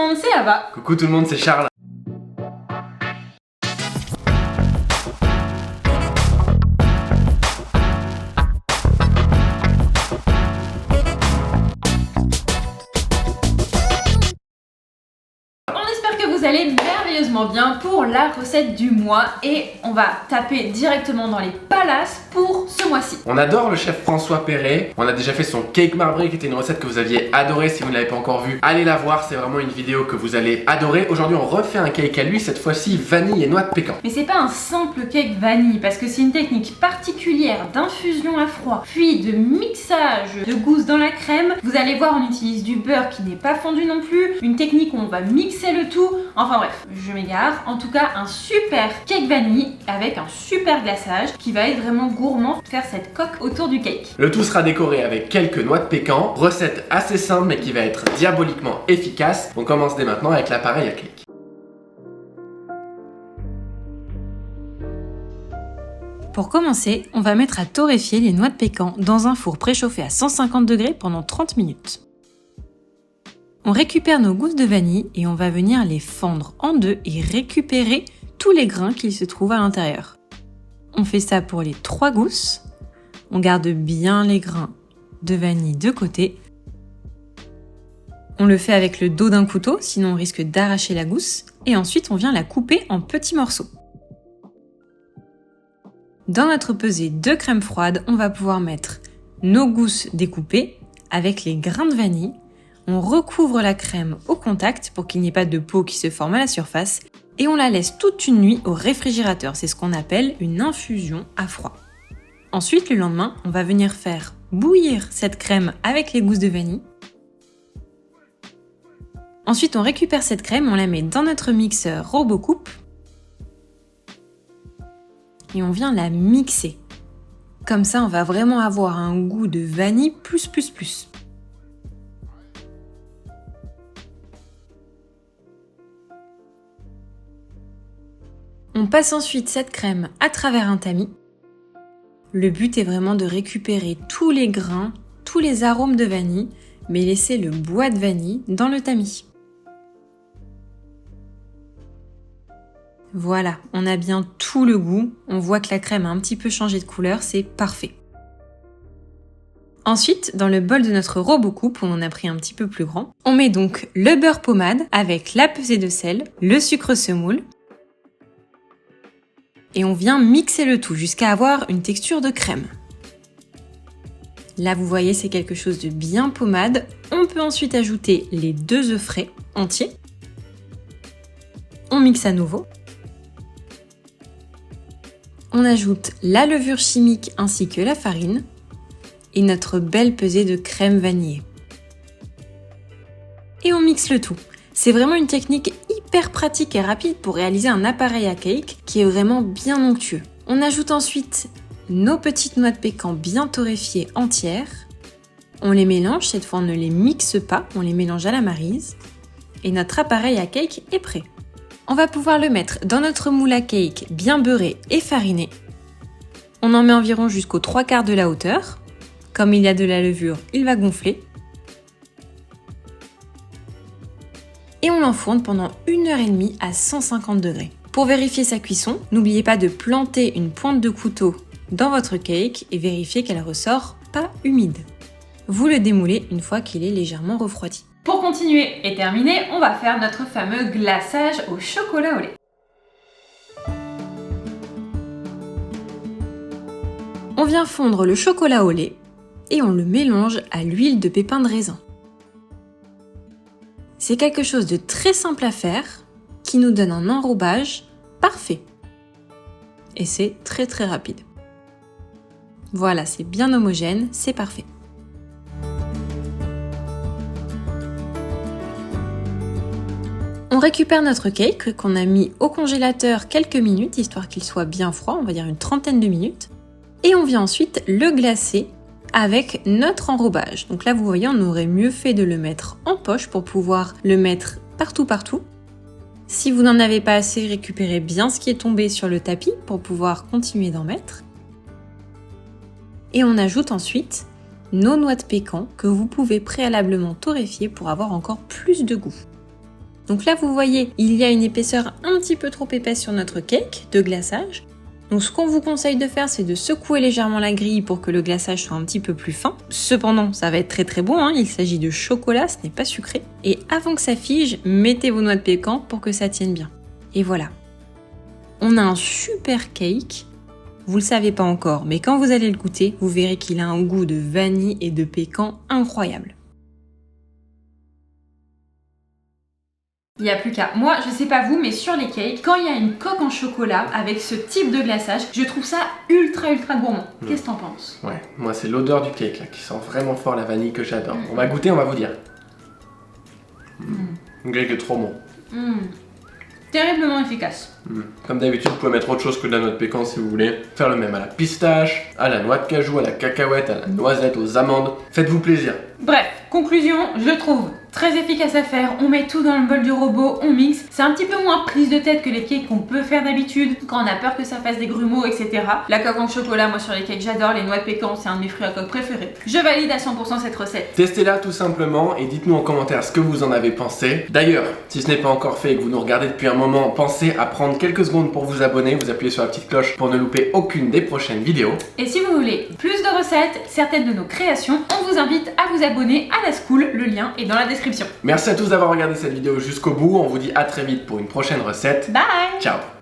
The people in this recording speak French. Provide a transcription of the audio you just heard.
monde, c'est Ava. Coucou tout le monde, c'est Charles. Vous allez merveilleusement bien pour la recette du mois et on va taper directement dans les palaces pour ce mois-ci. On adore le chef François Perret. On a déjà fait son cake marbré qui était une recette que vous aviez adorée. Si vous ne l'avez pas encore vue, allez la voir, c'est vraiment une vidéo que vous allez adorer. Aujourd'hui on refait un cake à lui, cette fois-ci vanille et noix de pécan. Mais c'est pas un simple cake vanille parce que c'est une technique particulière d'infusion à froid puis de mixage de gousse dans la crème. Vous allez voir, on utilise du beurre qui n'est pas fondu non plus, une technique où on va mixer le tout. Enfin bref, je m'égare. En tout cas, un super cake vanille avec un super glaçage qui va être vraiment gourmand pour faire cette coque autour du cake. Le tout sera décoré avec quelques noix de pécan. Recette assez simple mais qui va être diaboliquement efficace. On commence dès maintenant avec l'appareil à cake. Pour commencer, on va mettre à torréfier les noix de pécan dans un four préchauffé à 150 degrés pendant 30 minutes. On récupère nos gousses de vanille et on va venir les fendre en deux et récupérer tous les grains qui se trouvent à l'intérieur. On fait ça pour les 3 gousses. On garde bien les grains de vanille de côté. On le fait avec le dos d'un couteau, sinon on risque d'arracher la gousse. Et ensuite, on vient la couper en petits morceaux. Dans notre pesée de crème froide, on va pouvoir mettre nos gousses découpées avec les grains de vanille. On recouvre la crème au contact pour qu'il n'y ait pas de peau qui se forme à la surface et on la laisse toute une nuit au réfrigérateur. C'est ce qu'on appelle une infusion à froid. Ensuite, le lendemain, on va venir faire bouillir cette crème avec les gousses de vanille. Ensuite, on récupère cette crème, on la met dans notre mixeur RoboCoupe et on vient la mixer. Comme ça, on va vraiment avoir un goût de vanille plus. On passe ensuite cette crème à travers un tamis. Le but est vraiment de récupérer tous les grains, tous les arômes de vanille, mais laisser le bois de vanille dans le tamis. Voilà, on a bien tout le goût. On voit que la crème a un petit peu changé de couleur, c'est parfait. Ensuite, dans le bol de notre RoboCoupe, on en a pris un petit peu plus grand, on met donc le beurre pommade avec la pesée de sel, le sucre semoule, et on vient mixer le tout jusqu'à avoir une texture de crème. Là, vous voyez, c'est quelque chose de bien pommade. On peut ensuite ajouter les 2 œufs frais entiers. On mixe à nouveau. On ajoute la levure chimique ainsi que la farine et notre belle pesée de crème vanillée. Et on mixe le tout. C'est vraiment une technique hyper pratique et rapide pour réaliser un appareil à cake qui est vraiment bien onctueux. On ajoute ensuite nos petites noix de pécan bien torréfiées entières. On les mélange, cette fois on ne les mixe pas, on les mélange à la maryse. Et notre appareil à cake est prêt. On va pouvoir le mettre dans notre moule à cake bien beurré et fariné. On en met environ jusqu'aux 3/4 de la hauteur. Comme il y a de la levure, il va gonfler. Et on l'enfourne pendant 1h30 à 150 degrés. Pour vérifier sa cuisson, n'oubliez pas de planter une pointe de couteau dans votre cake et vérifier qu'elle ressort pas humide. Vous le démoulez une fois qu'il est légèrement refroidi. Pour continuer et terminer, on va faire notre fameux glaçage au chocolat au lait. On vient fondre le chocolat au lait et on le mélange à l'huile de pépins de raisin. C'est quelque chose de très simple à faire, qui nous donne un enrobage parfait. Et c'est très rapide. Voilà, c'est bien homogène, c'est parfait. On récupère notre cake qu'on a mis au congélateur quelques minutes, histoire qu'il soit bien froid, on va dire une trentaine de minutes. Et on vient ensuite le glacer avec notre enrobage. Donc là, vous voyez, on aurait mieux fait de le mettre en poche pour pouvoir le mettre partout. Si vous n'en avez pas assez, récupérez bien ce qui est tombé sur le tapis pour pouvoir continuer d'en mettre. Et on ajoute ensuite nos noix de pécan que vous pouvez préalablement torréfier pour avoir encore plus de goût. Donc là, vous voyez, il y a une épaisseur un petit peu trop épaisse sur notre cake de glaçage. Donc ce qu'on vous conseille de faire, c'est de secouer légèrement la grille pour que le glaçage soit un petit peu plus fin. Cependant, ça va être très très bon, hein. Il s'agit de chocolat, ce n'est pas sucré. Et avant que ça fige, mettez vos noix de pécan pour que ça tienne bien. Et voilà. On a un super cake. Vous le savez pas encore, mais quand vous allez le goûter, vous verrez qu'il a un goût de vanille et de pécan incroyable. Il n'y a plus qu'à. Moi, je sais pas vous, mais sur les cakes, quand il y a une coque en chocolat avec ce type de glaçage, je trouve ça ultra gourmand. Qu'est-ce que t'en penses? Ouais, moi c'est l'odeur du cake là qui sent vraiment fort la vanille que j'adore. On va goûter, on va vous dire. Le cake est trop bon. Terriblement efficace. Comme d'habitude, vous pouvez mettre autre chose que de la noix de pécan si vous voulez. Faire le même à la pistache, à la noix de cajou, à la cacahuète, à la noisette, aux amandes. Faites-vous plaisir. Bref, conclusion, je trouve très efficace à faire. On met tout dans le bol du robot, on mixe. C'est un petit peu moins prise de tête que les cakes qu'on peut faire d'habitude quand on a peur que ça fasse des grumeaux, etc. La coque en chocolat, moi sur les cakes j'adore. Les noix de pécan, c'est un de mes fruits à coque préférés. Je valide à 100% cette recette. Testez-la tout simplement et dites-nous en commentaire ce que vous en avez pensé. D'ailleurs, si ce n'est pas encore fait et que vous nous regardez depuis un moment, pensez à prendre quelques secondes pour vous abonner. Vous appuyez sur la petite cloche pour ne louper aucune des prochaines vidéos. Et si vous voulez plus de recettes, certaines de nos créations, on vous invite à vous abonner à la School. Le lien est dans la description. Merci à tous d'avoir regardé cette vidéo jusqu'au bout. On vous dit à très vite pour une prochaine recette. Bye! Ciao!